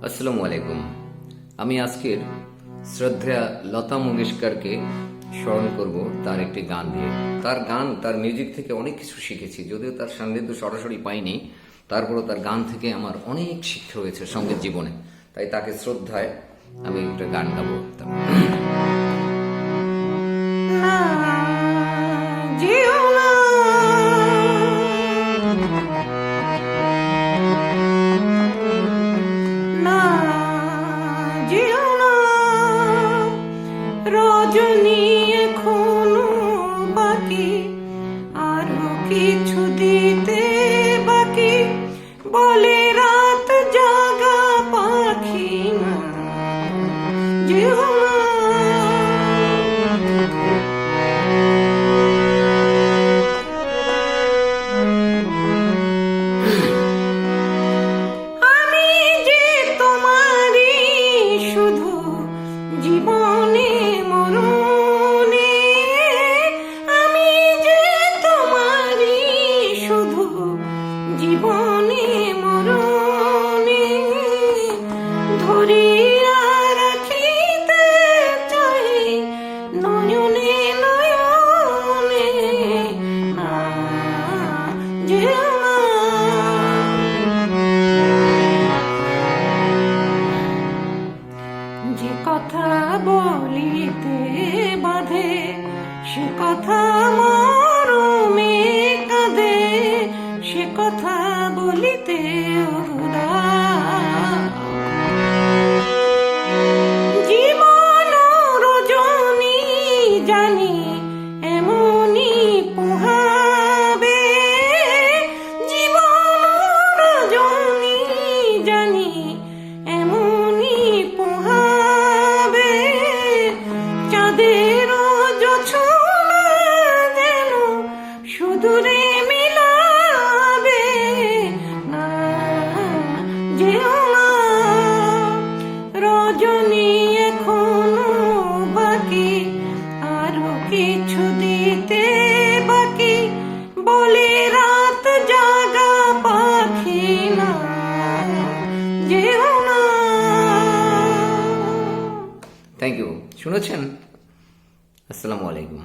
আসসালামু আলাইকুম। আমি আজকের শ্রদ্ধেয়া লতা মঙ্গেশকরকে স্মরণ করব তার একটি গান দিয়ে। তার মিউজিক থেকে অনেক কিছু শিখেছি, যদিও তার সান্নিধ্য সরাসরি পাইনি, তারপরও তার গান থেকে আমার অনেক শিক্ষা হয়েছে সঙ্গীত জীবনে। তাই তাকে শ্রদ্ধায় আমি একটা গান গাবো। রজনী এখনো বাকি, আরো কিছু দিতে বাকি, বলে রাত জাগা পাখি না যেও না। আমি যে তোমারই শুধু জীবনে মরণে, আমি যে তোমারই শুধু জীবনে মরণে, ধরিয়া রাখিতে চাই নয়নে নয়নে না যেও না। যে কথা বলিতে বাধে, সে কথা মরমে কাঁদে, সে কথা বলিতে জীবন রজনী জানি এমনি পোহাবে, জীবন রজনী জানি এমনি পোহাবে, চাঁদের জোছনা যেন সুদূরে মিলাবে না যেও না। রজনী এখনো বাকি, আরো কিছু দিতে বাকি, বলে রাত জাগা পাখি না যেও না। Thank you. শুনেছেন? আসসালামু আলাইকুম।